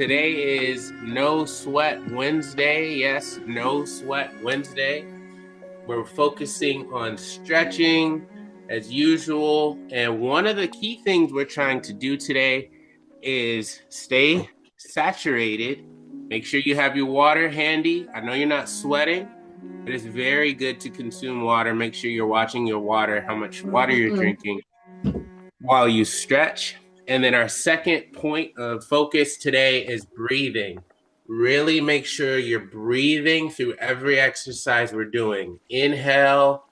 Today is No Sweat Wednesday. Yes, No Sweat Wednesday. We're focusing on stretching as usual. And one of the key things we're trying to do today is stay saturated. Make sure you have your water handy. I know you're not sweating, but it's very good to consume water. Make sure you're watching your water, how much water you're drinking while you stretch. And then our second point of focus today is breathing. Really make sure you're breathing through every exercise we're doing. Inhale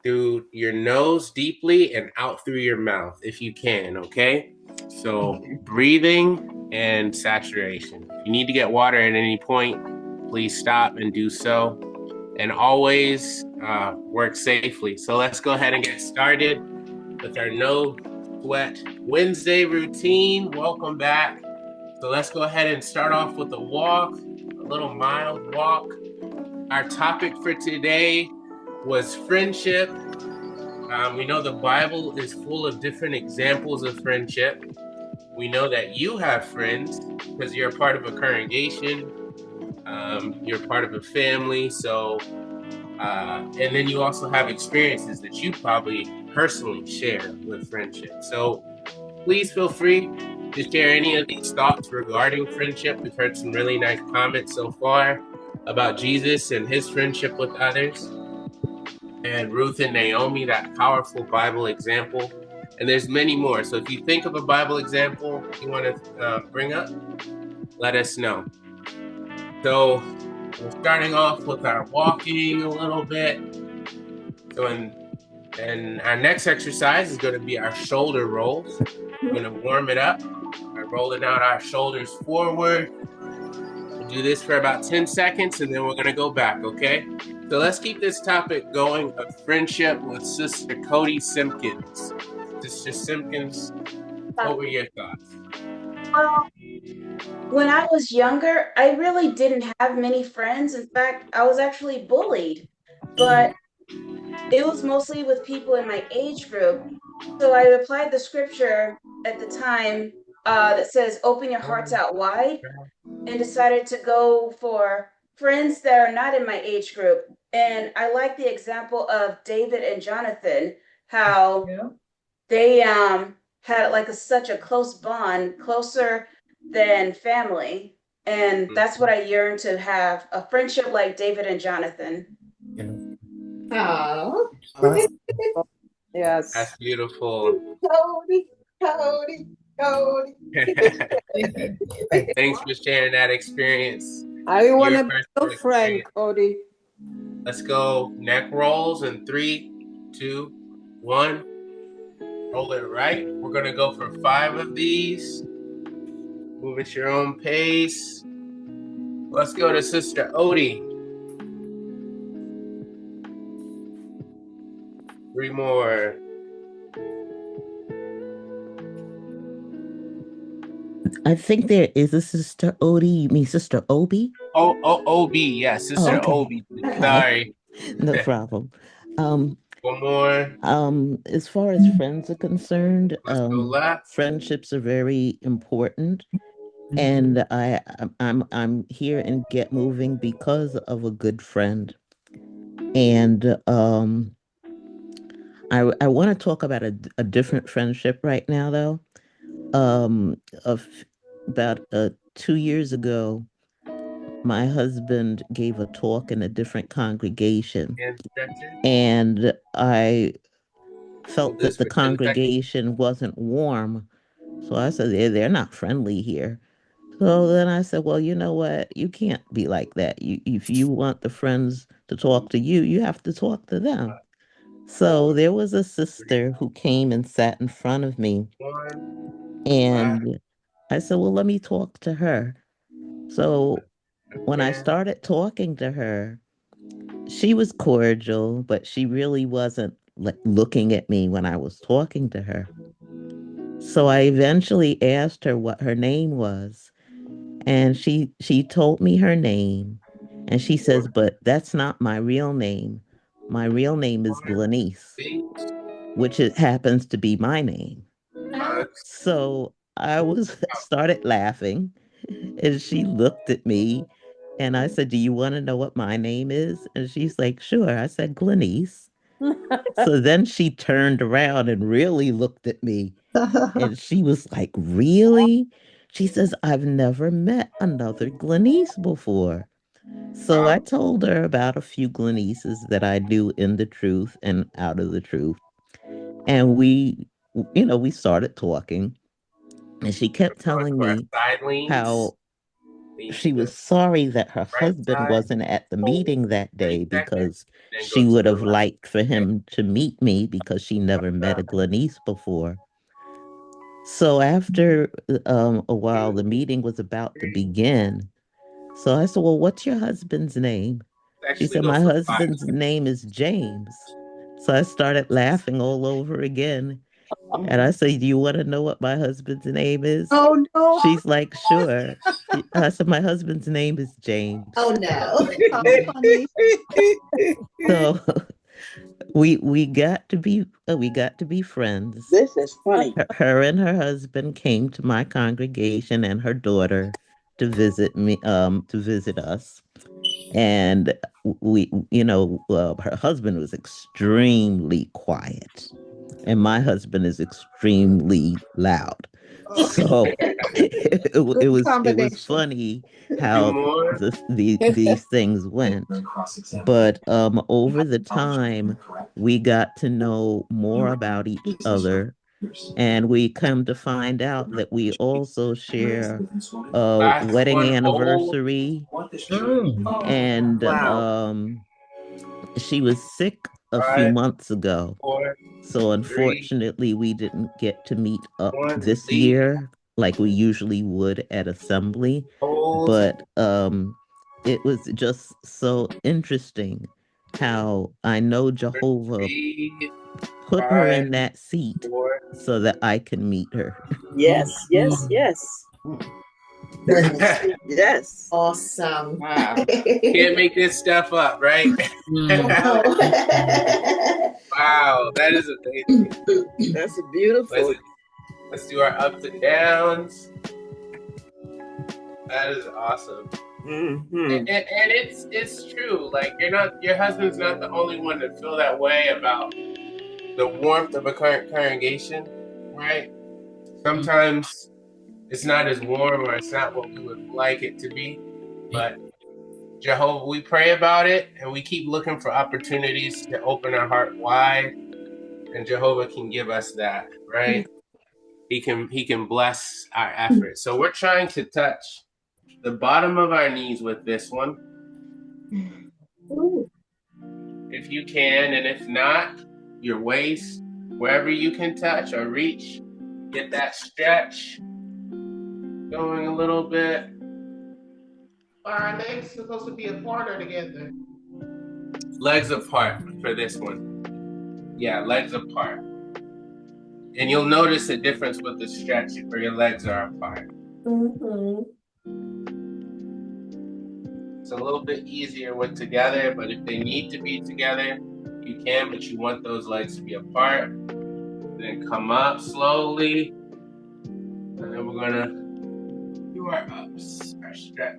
through your nose deeply and out through your mouth if you can, okay? So breathing and saturation. If you need to get water at any point, please stop and do so. And always work safely. So let's go ahead and get started with our No Sweat Wednesday routine. Welcome back. So let's go ahead and start off with a walk, a little mild walk. Our topic for today was friendship. We know the Bible is full of different examples of friendship. We know that you have friends because you're a part of a congregation. You're part of a family. So, and then you also have experiences that you probably personally share with friendship. So please feel free to share any of these thoughts regarding friendship. We've heard some really nice comments so far about Jesus and his friendship with others, and Ruth and Naomi, that powerful Bible example. And there's many more. So if you think of a Bible example you want to bring up, let us know. So we're starting off with our walking a little bit. So and our next exercise is going to be our shoulder rolls. We're going to warm it up by rolling out our shoulders forward. We'll do this for about 10 seconds and then we're going to go back, okay? So let's keep this topic going of friendship with Sister Cody Simpkins. Sister Simpkins, what were your thoughts? Well, when I was younger, I really didn't have many friends. In fact, I was actually bullied, but it was mostly with people in my age group. So I applied the scripture at the time that says, open your hearts out wide, and decided to go for friends that are not in my age group. And I like the example of David and Jonathan, how they had like such a close bond, closer than family. And that's what I yearn to have, a friendship like David and Jonathan. Oh, Yes. That's beautiful. Cody, Cody, Cody. Thanks for sharing that experience. I want Your to be personal your friend, experience. Cody. Let's go neck rolls in 3, 2, 1. Roll it right. We're going to go for 5 of these. Move at your own pace. Let's go to Sister Odie. 3 more. I think there is a Sister Odie. You mean Sister Obi? OB. Yeah, Sister okay. Obi. Sorry. No problem. One more. As far as friends are concerned, Let's go left. friendships are very important. And I'm here in Get Moving because of a good friend. And I want to talk about a different friendship right now, though. Of about 2 years ago, my husband gave a talk in a different congregation, and I felt that the congregation wasn't warm. So I said, they're not friendly here. So then I said, well, you know what? You can't be like that. If you want the friends to talk to you, you have to talk to them. So there was a sister who came and sat in front of me, and I said, well, let me talk to her. So when I started talking to her, she was cordial, but she really wasn't like looking at me when I was talking to her. So I eventually asked her what her name was, and she told me her name, and she says, "But that's not my real name. My real name is Glenice, which it happens to be my name." So I was started laughing, And she looked at me and I said, "Do you want to know what my name is?" And she's like, "Sure." I said, "Glenise." So then she turned around and really looked at me and she was like, "Really?" She says, "I've never met another Glenise before." So I told her about a few Glenises that I knew in the truth and out of the truth. And we started talking. And she kept Going telling to our me side leans. how she was sorry that her Right husband side. wasn't at the Hold meeting that 30 day seconds. because Then go she to would the have left. liked for Okay. him to meet me because she never met a Glenise before. So after a while, 2, the meeting was about to 3. begin. So I said, "Well, what's your husband's name?" She Actually said, goes "My for 5. husband's name is James." So I started laughing all over again. And I said, "Do you want to know what my husband's name is?" Oh no. She's like, "Sure." I said, "My husband's name is Oh James." no. How funny. So we got to be friends. This is funny. Her and her husband came to my congregation and her daughter to visit us. And her husband was extremely quiet, and my husband is extremely loud. So Good it was combination. funny 2 how more. these things went. But over the time, we got to know more about each other, and we come to find out that we also share a Last wedding one. Hold. anniversary. Oh, And wow. she was sick a few 5, months ago. 4, So 3, unfortunately, we didn't get to meet up 1. this Sleep. year like we usually would at assembly. Hold. But it was just so interesting how I know Jehovah 3, put her 5, in that seat 4. so that I can meet her. Yes, yes, yes. Yes. Awesome. Wow. Can't make this stuff up, right? Wow, that is amazing. That's beautiful. Let's do our ups and downs. That is awesome. And it's true. Like your husband's not the only one to feel that way about the warmth of a current congregation, right? Sometimes it's not as warm or it's not what we would like it to be, but Jehovah, we pray about it and we keep looking for opportunities to open our heart wide, and Jehovah can give us that, right? He can bless our efforts. So we're trying to touch the bottom of our knees with this one. If you can, and if not, your waist, wherever you can touch or reach, get that stretch going a little bit. Our legs supposed to be apart or together? Legs apart for this one. Yeah, legs apart. And you'll notice a difference with the stretch where your legs are apart. It's a little bit easier with together, but if they need to be together, you can, but you want those legs to be apart. Then come up slowly. And then we're gonna do our ups, our stretch.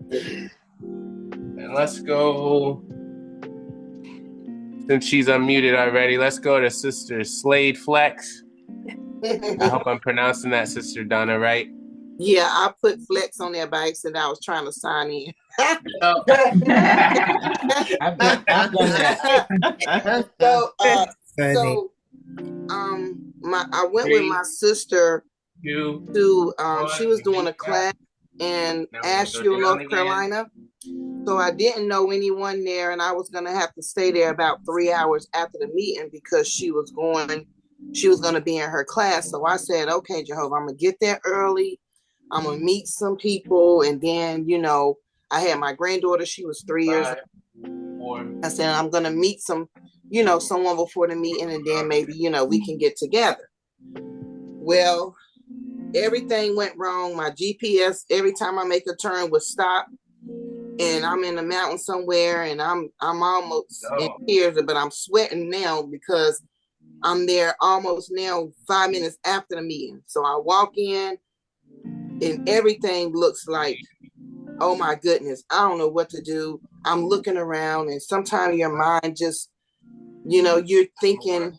And let's go, since she's unmuted already, let's go to Sister Slade Flex. I hope I'm pronouncing that, Sister Donna, right? Yeah, I put flex on there by accident. I was trying to sign in. Oh. I've done that. So I went with my sister 2, to 1, she was doing a release class that. in Now we're gonna go Asheville, down North again. Carolina. So I didn't know anyone there, and I was gonna have to stay there about 3 hours after the meeting because she was gonna be in her class. So I said, "Okay, Jehovah, I'm gonna get there early. I'm gonna meet some people, and then I had my granddaughter. She was 3 years old. 5, 4. I said I'm gonna meet someone before the meeting, and then maybe we can get together." Well, everything went wrong. My GPS, every time I make a turn, would stop, and I'm in the mountain somewhere, and I'm almost in tears, but I'm sweating now because I'm there almost now 5 minutes after the meeting. So I walk in, and everything looks like oh my goodness, I don't know what to do. I'm looking around, and sometimes your mind just, you're thinking,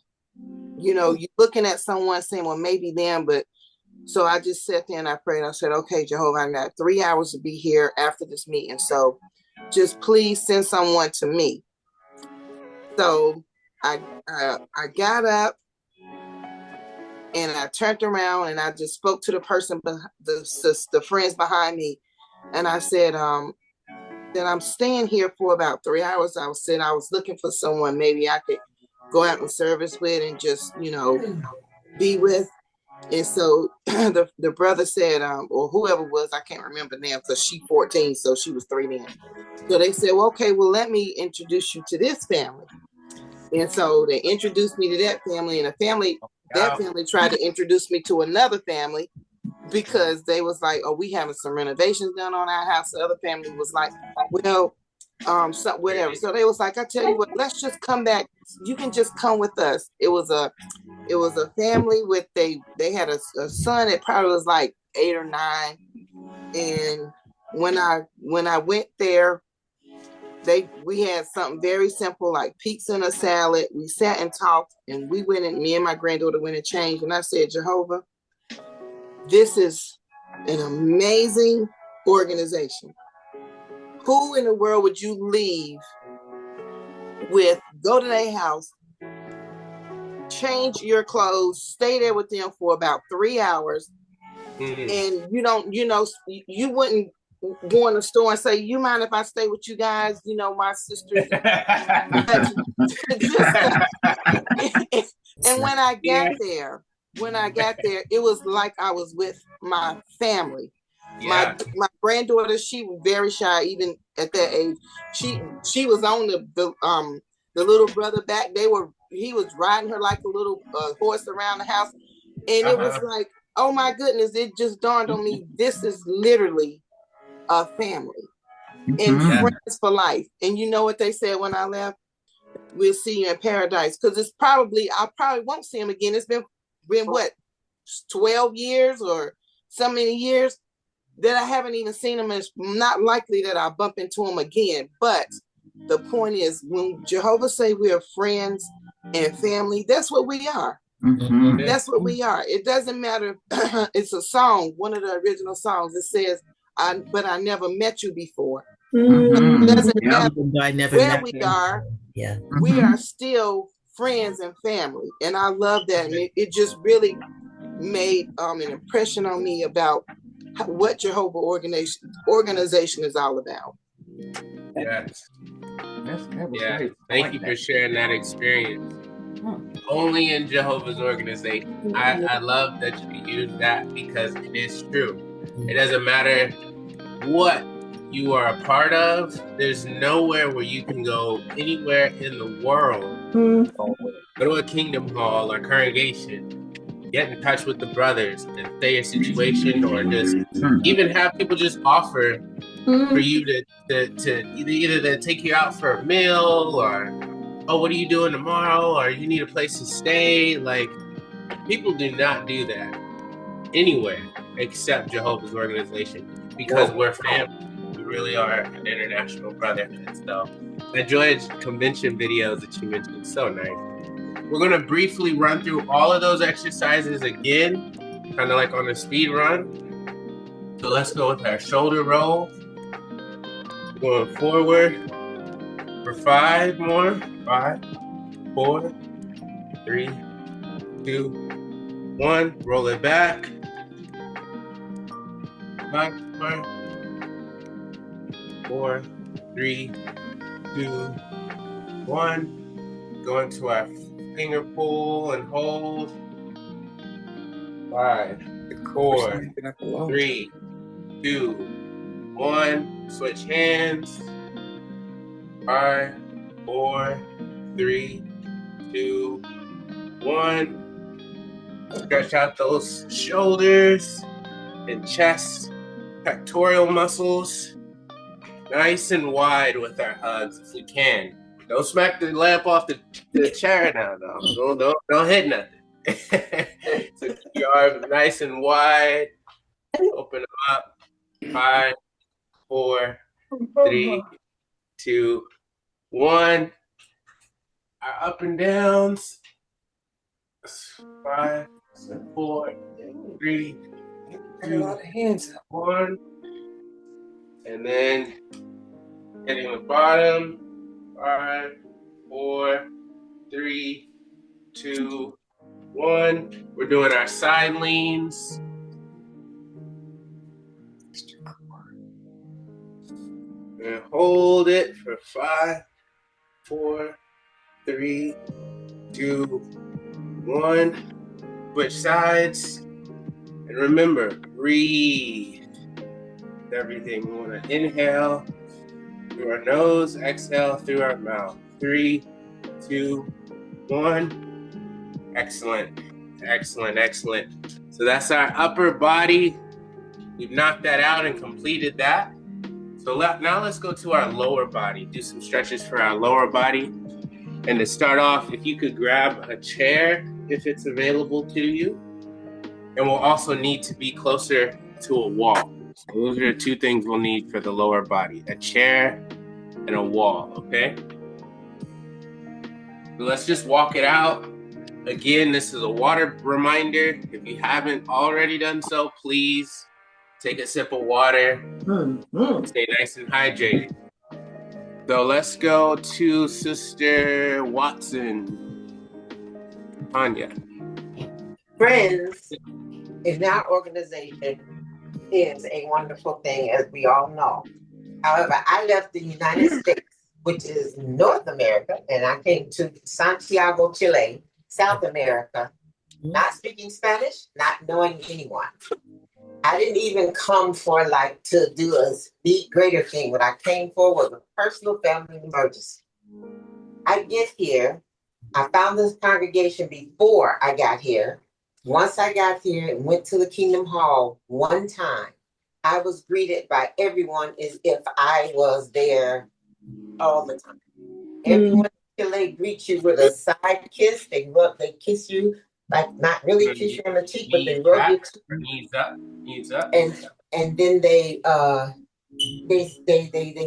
you're looking at someone saying, well, maybe them, but so I just sat there and I prayed. I said, okay, Jehovah, I got 3 hours to be here after this meeting. So just please send someone to me. So I got up and I turned around and I just spoke to the person, the friends behind me. And I said, that I'm staying here for about 3 hours. I said I was looking for someone maybe I could go out and service with and just, be with. And so the brother said, or whoever it was, I can't remember now because she's 14, so she was 3 then. So they said, well, okay, well, let me introduce you to this family. And so they introduced me to that family, and that family tried to introduce me to another family because they was like, oh, we having some renovations done on our house. The other family was like, well, whatever. So they was like, I tell you what, let's just come back. You can just come with us. It was a family with they had a son that probably was like 8 or 9. And when I went there, we had something very simple like pizza and a salad. We sat and talked, and me and my granddaughter went and changed. And I said, Jehovah, this is an amazing organization. Who in the world would you leave with, go to their house, change your clothes, stay there with them for about 3 hours, and you wouldn't go in the store and say, you mind if I stay with you guys? My sister. And when I got there, it was like I was with my family. Yeah. My granddaughter, she was very shy even at that age. She was on the little brother back. He was riding her like a little horse around the house. And it was like, oh my goodness, it just dawned on me, this is literally a family and friends for life. And you know what they said when I left? We'll see you in paradise. Because I probably won't see him again. It's been what, 12 years or so many years that I haven't even seen him. It's not likely that I'll bump into him again. But the point is, when Jehovah say we are friends and family, that's what we are. Mm-hmm. That's what we are. It doesn't matter. It's a song, one of the original songs. It says, but I never met you before. Mm-hmm. It doesn't matter where we are. Yeah. Mm-hmm. We are still friends and family. And I love that. And it just really made an impression on me about what Jehovah organization is all about. Yes. Yeah. Thank you for sharing that experience. Only in Jehovah's organization. I love that you use that because it is true. It doesn't matter what you are a part of. There's nowhere where you can go anywhere in the world. Go to a kingdom hall or congregation, get in touch with the brothers and say your situation, or just even have people just offer for you to either to take you out for a meal, or oh, what are you doing tomorrow? Or you need a place to stay. Like, people do not do that anywhere except Jehovah's organization, because we're family. We really are an international brotherhood. So I enjoyed convention videos that you mentioned. So nice. We're going to briefly run through all of those exercises again, kind of like on a speed run. So let's go with our shoulder roll. Going forward for 5 more. 5, 4, 3, 2, 1. Roll it back. 5, 4, 3, 2, 1. Go into our finger pull and hold. 5, 4, 3, 2, 1. Switch hands. 5, 4, 3, 2, 1. Stretch out those shoulders and chest, pectoral muscles. Nice and wide with our hugs if we can. Don't smack the lamp off the chair now, though. Don't hit nothing. So keep your arms nice and wide. Open them up. 5, 4, 3, 2, 1. Our up and downs. 5, 4, 3, 2, 1. And then hitting the bottom. 5, 4, 3, 2, 1. We're doing our side leans. And hold it for 5, 4, 3, 2, 1. Switch sides. And remember, breathe. Everything. We want to inhale through our nose, exhale through our mouth. 3, 2, 1. Excellent. Excellent, excellent. So that's our upper body. We've knocked that out and completed that. So now let's go to our lower body. Do some stretches for our lower body. And to start off, if you could grab a chair if it's available to you. And we'll also need to be closer to a wall. So those are the two things we'll need for the lower body, a chair and a wall, okay? So let's just walk it out. Again, this is a water reminder. If you haven't already done so, please take a sip of water. Stay nice and hydrated. So let's go to Sister Watson. Tanya. Friends in our organization is a wonderful thing, as we all know. However, I left the United States, which is North America, and I came to Santiago, Chile, South America, not speaking Spanish, not knowing anyone. I didn't even come for to do a big greater thing. What I came for was a personal family emergency. I get here, I found this congregation before I got here. Once I got here and went to the Kingdom Hall one time, I was greeted by everyone as if I was there all the time. Everyone in Chile greets you with a side kiss. They kiss you, not really kiss you on the cheek, but they rub your cheek. Knees up. And then they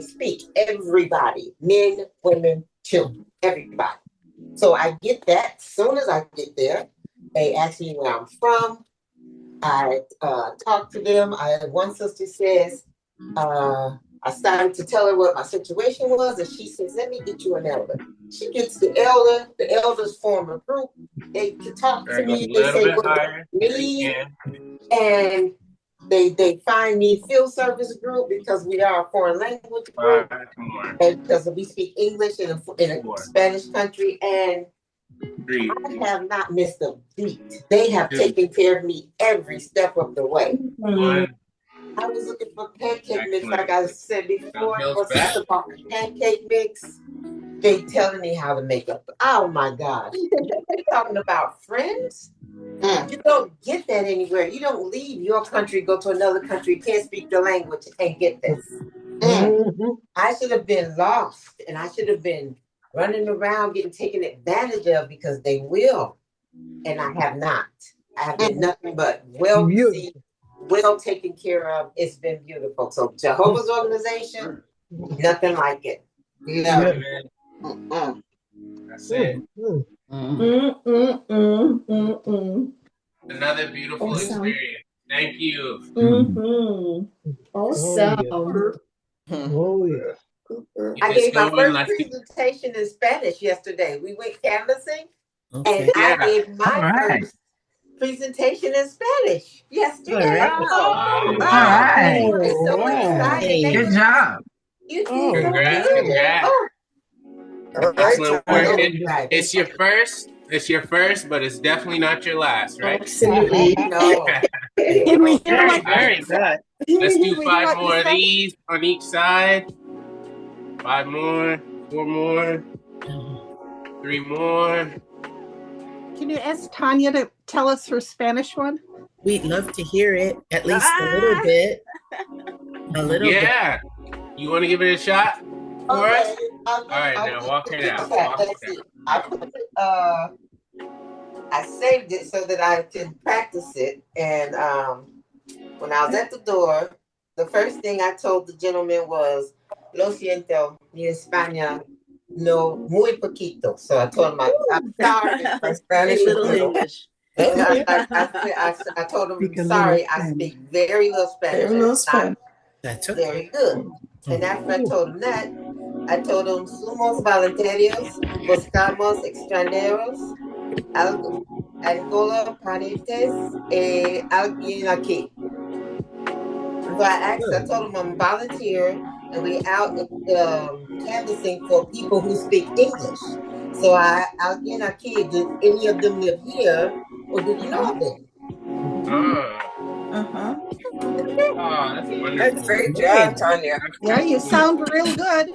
speak. Everybody, men, women, children, everybody. So I get that. As soon as I get there, they ask me where I'm from. I talk to them. I had one sister says, I started to tell her what my situation was, and she says, let me get you an elder. She gets the elders form a group. They talk to me, they say what they need, and they find me field service group because we are a foreign language group, and because we speak English in a Spanish country, and I have not missed a beat. They have taken care of me every step of the way. I was looking for pancake mix, like I said before. About pancake mix. They telling me how to make up. Oh my gosh! You're talking about friends. You don't get that anywhere. You don't leave your country, go to another country, can't speak the language, and get this. I should have been lost, and I should have been running around getting taken advantage of because they will, and I have not. I have been nothing but well received, well taken care of. It's been beautiful. So Jehovah's organization, nothing like it. That's it. Another beautiful experience. Thank you. Awesome. Oh yeah. I gave my first presentation in Spanish yesterday. We went canvassing, and I gave my first presentation in Spanish yesterday. All right. It's so exciting. Good job. Congrats. Excellent work. It's your first. It's your first, but it's definitely not your last, right? Absolutely. No. Very good. Let's do 5 more of these on each side. 5 more, 4 more, 3 more. Can you ask Tanya to tell us her Spanish one? We'd love to hear it, at least a little bit. A little bit. Yeah. You want to give it a shot for us? All right, now walk it out. I saved it so that I can practice it. And when I was at the door, the first thing I told the gentleman was, "Lo siento, mi España no muy poquito." So I told him, "I'm sorry, my Spanish is Little little." English. And I told him, Speak a "Sorry, little I Spanish. speak very little Spanish. Very little It's not Spanish. That's okay. very good." And after I told him that, I told him, "Somos voluntarios, buscamos extranjeros, Angola, parientes, alguien aquí." So I told him I'm a volunteer, and we out canvassing for people who speak English. So alguien aquí, did any of them live here, or did you know of them? Oh, that's wonderful. That's a great job, Tanya. Yeah, you sound real good.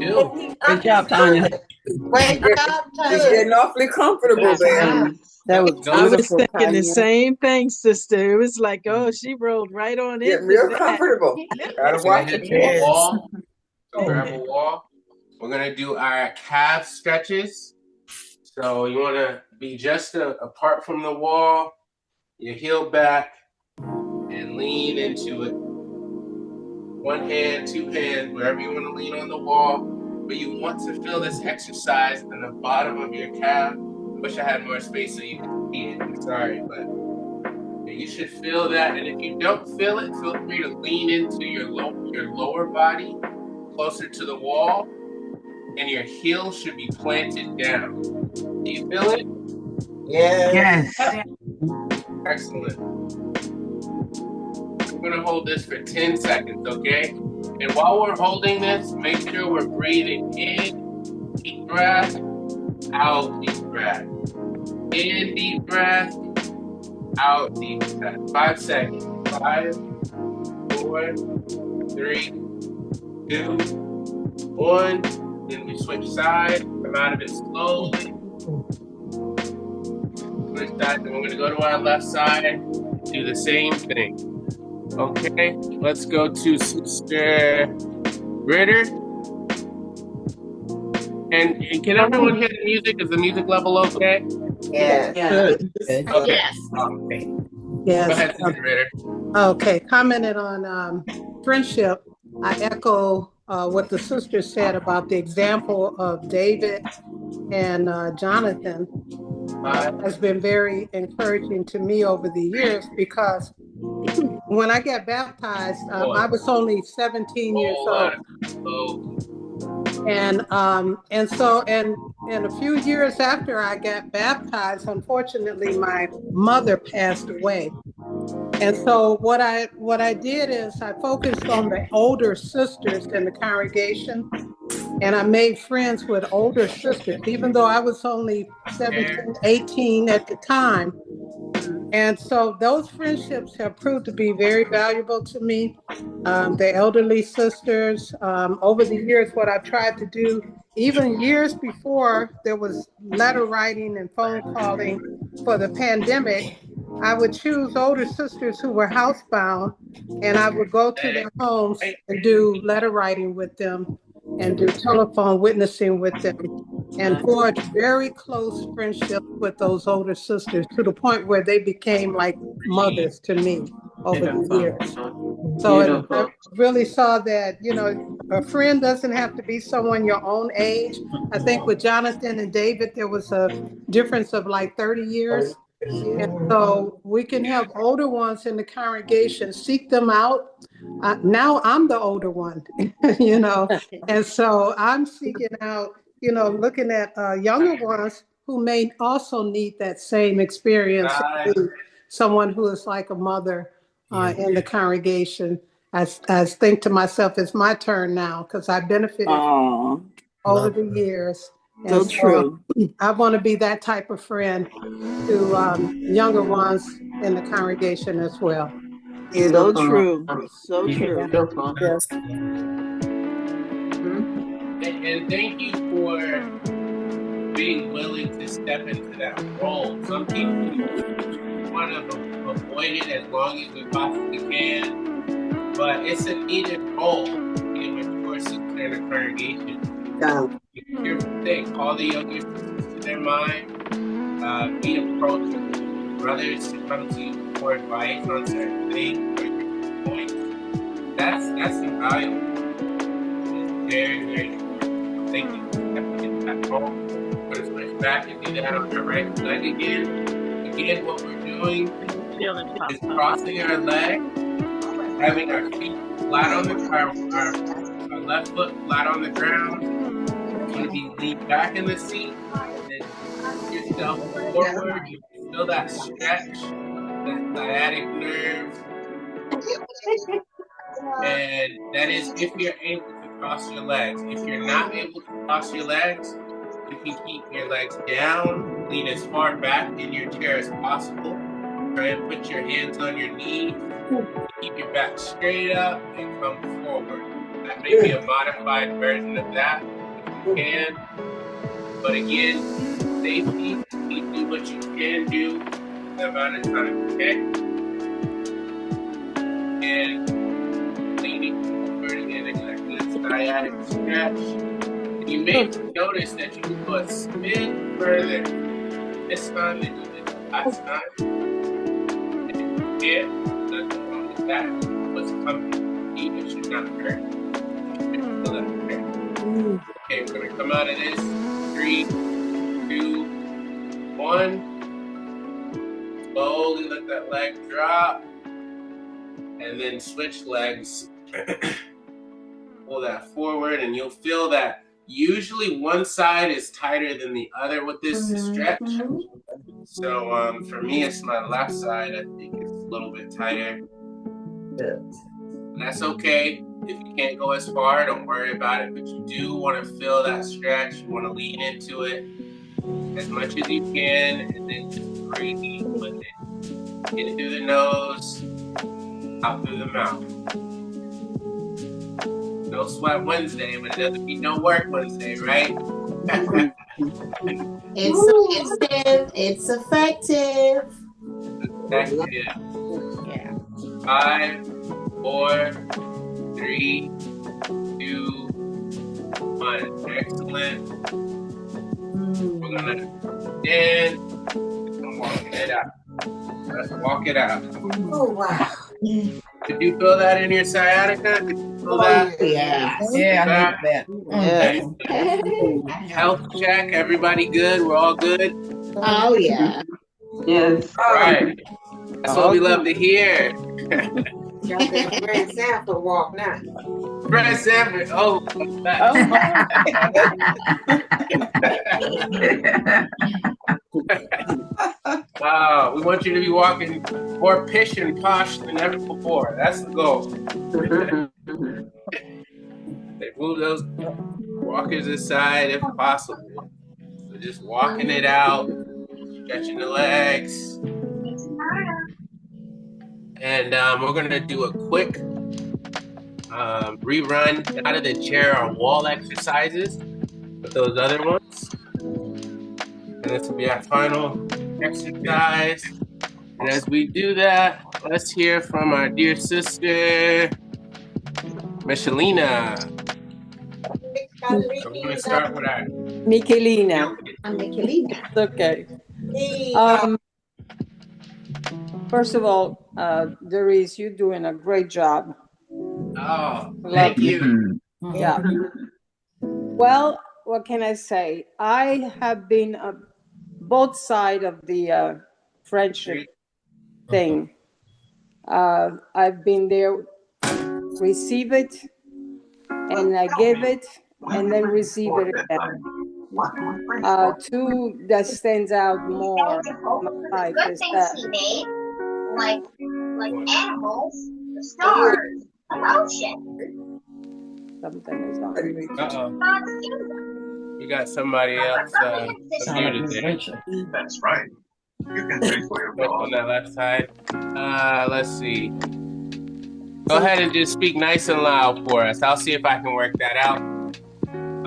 You. Good job, Tanya. Great job, He's Tanya. getting awfully comfortable, baby. That was Go I was beautiful, thinking the Tanya. same thing, sister. It was like, oh, she rolled right on Getting into real that. comfortable. Gotta We're watch gonna it. hit to a wall. So grab a wall. We're gonna do our calf stretches. So you wanna be just apart from the wall, your heel back, and lean into it. One hand, two hands, wherever you wanna lean on the wall. But you want to feel this exercise in the bottom of your calf. I wish I had more space so you could see it. I'm sorry, but you should feel that. And if you don't feel it, feel free to lean into your lower body closer to the wall, and your heel should be planted down. Do you feel it? Yes. Yes. Excellent. We're gonna hold this for 10 seconds, okay? And while we're holding this, make sure we're breathing in, deep breath, out, deep breath. In, deep breath, out, deep breath. 5 seconds. 5, 4, 3, 2, 1. Then we switch sides. Come out of it slowly. Switch sides, and we're gonna go to our left side. Do the same thing. Okay, let's go to Sister Ritter. And can everyone hear the music? Is the music level okay? Yes. Good. Okay. Yes. Go Yes. ahead, Sister Ritter. Okay. Commented on friendship. I echo what the sister said about the example of David and Jonathan. Has been very encouraging to me over the years, because when I got baptized, I was only 17 years old. And a few years after I got baptized, unfortunately, my mother passed away. And so what I did is I focused on the older sisters in the congregation, and I made friends with older sisters, even though I was only 17, 18 at the time. And so those friendships have proved to be very valuable to me. The elderly sisters, over the years, what I've tried to do, even years before there was letter writing and phone calling for the pandemic, I would choose older sisters who were housebound, and I would go to their homes and do letter writing with them and do telephone witnessing with them, and forge very close friendship with those older sisters, to the point where they became like mothers to me over the years. So I really saw that, a friend doesn't have to be someone your own age. I think with Jonathan and David, there was a difference of like 30 years. And so we can have older ones in the congregation, seek them out. Now I'm the older one, and so I'm seeking out, looking at younger ones who may also need that same experience. Someone who is like a mother in the congregation. I think to myself, it's my turn now, because I benefited over the years. So true. I want to be that type of friend to younger ones in the congregation as well. So true. So true. Yes. And thank you for being willing to step into that role. Some people want to avoid it as long as we possibly can, but it's a needed role to be a mature sister in a congregation. Here's the thing: call the younger sisters to their mind. Be approached brothers to come to you for advice on certain things or points. That's invaluable. It's very, very important. Thank you. Have to get back home. Put a switch back and do that on your right leg again. Again, what we're doing is crossing our leg, having our feet flat on the ground, our left foot flat on the ground. You're going to be leaned back in the seat, and then push yourself forward. You feel that stretch, that sciatic nerve. And that is if you're able to cross your legs. If you're not able to cross your legs, you can keep your legs down, lean as far back in your chair as possible. Try and put your hands on your knees. Keep your back straight up and come forward. That may be a modified version of that if you can. But again, safety, you do what you can do in the amount of time, okay? And leaning forward and getting a good sciatic stretch. You may notice that you can go a smidge further this time than you did last time. And nothing wrong with that. What's coming, it should not hurt. Okay, we're going to come out of this. 3, 2, 1. Slowly let that leg drop. And then switch legs. Pull that forward, and you'll feel that usually one side is tighter than the other with this stretch. So for me, it's my left side. I think it's a little bit tighter. That's okay. If you can't go as far, don't worry about it. But you do want to feel that stretch. You want to lean into it as much as you can, and then just breathe with it. In through the nose, out through the mouth. No sweat Wednesday, but it doesn't mean no work Wednesday, right? It's effective. It's effective. Yeah. 5, 4, 3, 2, 1. Excellent. We're gonna stand and walk it out. Let's walk it out. Oh wow. Did you feel that in your sciatica? Did you feel that? Yeah. Yeah, I need that. Health check. Everybody good? We're all good? Oh yeah. Yes. All right. That's what we love to hear. Got that Fred Sanford walk now. Fred Sanford. Oh. Wow. We want you to be walking more pish and posh than ever before. That's the goal. They move those walkers aside if possible. So just walking it out, stretching the legs. And we're going to do a quick rerun out of the chair or wall exercises with those other ones. And this will be our final exercise. And as we do that, let's hear from our dear sister, Michelina. We're going to start with our Michelina. I'm Michelina. Okay. First of all, Doris, you're doing a great job. Oh, thank you. Yeah. Well, what can I say? I have been both sides of the friendship thing. I've been there, receive it, and I give it, and then receive it again. Two that stands out more in my life is that like animals, the stars, the ocean. Something is on. Uh-oh. We got somebody else muted there. That's right. You can take on that left side. Let's see. Go ahead and just speak nice and loud for us. I'll see if I can work that out.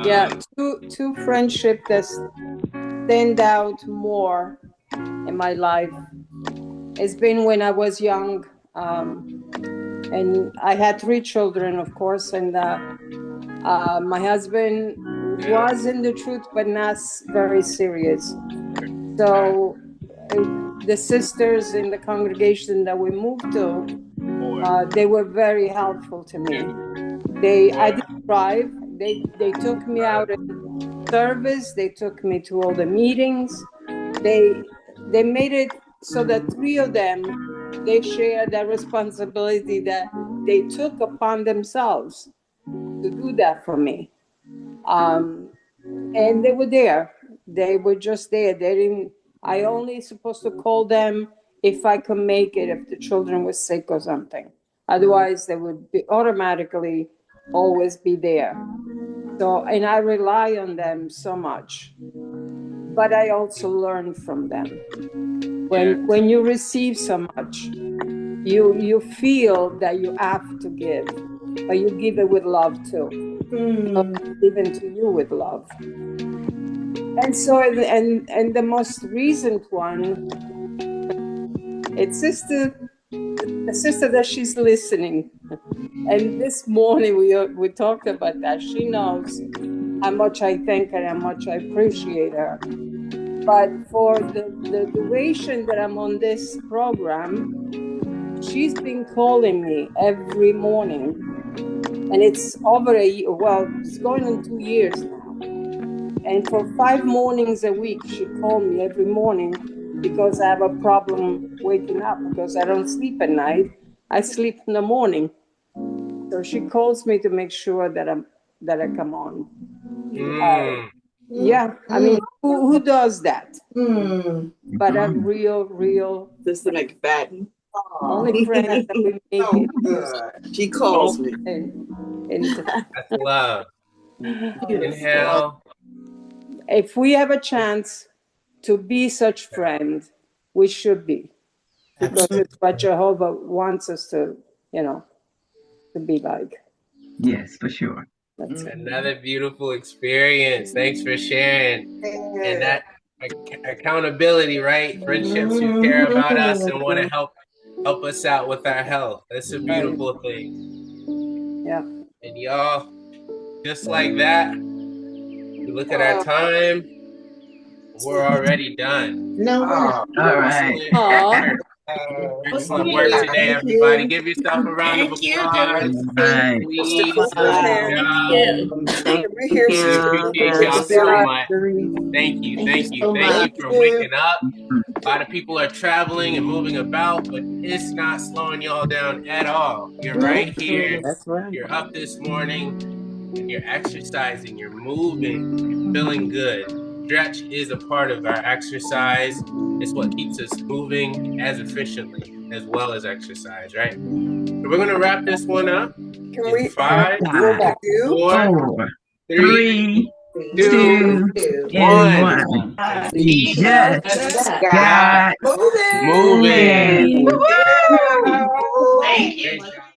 Yeah, two friendship that stand out more in my life. It's been when I was young, and I had 3 children, of course, and my husband was in the truth, but not very serious. So the sisters in the congregation that we moved to They were very helpful to me. I didn't drive. They took me out of service. They took me to all the meetings. They made it so that three of them, they shared that responsibility that they took upon themselves to do that for me. And they were there. They were just there. They didn't. I only supposed to call them if I could make it, if the children were sick or something. Otherwise, they would be automatically always be there. So, and I rely on them so much. But I also learn from them. When you receive so much, you feel that you have to give, but you give it with love too. Given to you with love. And so, and the most recent one, it's a sister that she's listening. And this morning we talked about that. She knows how much I thank her, how much I appreciate her. But for the duration that I'm on this program, she's been calling me every morning. And it's over a year, well, it's going on 2 years now. And for 5 mornings a week, she called me every morning because I have a problem waking up because I don't sleep at night. I sleep in the morning. So she calls me to make sure that I come on. Yeah, I mean, who does that? But a real Sister McFadden. Only friend that we make it. She calls me. That's love. Inhale. If we have a chance to be such friend, we should be. Because it's what Jehovah wants us to, to be like. Yes, for sure. Another beautiful experience. Thanks for sharing. And that accountability, right? Friendships who care about us and want to help us out with our health. That's a beautiful thing. Yeah. And y'all, just like that, we look at our time, we're already done. No, all right. Excellent work today, everybody. Give yourself a round of applause. Right. Please. We appreciate y'all so much. Thank you for waking up. A lot of people are traveling and moving about, but it's not slowing y'all down at all. You're right here. That's right. You're up this morning and you're exercising, you're moving, you're feeling good. Stretch is a part of our exercise. It's what keeps us moving as efficiently as well as exercise, right? So we're going to wrap this one up. Can we 5, 4, 3, 2, 1. Just got moving. Thank you.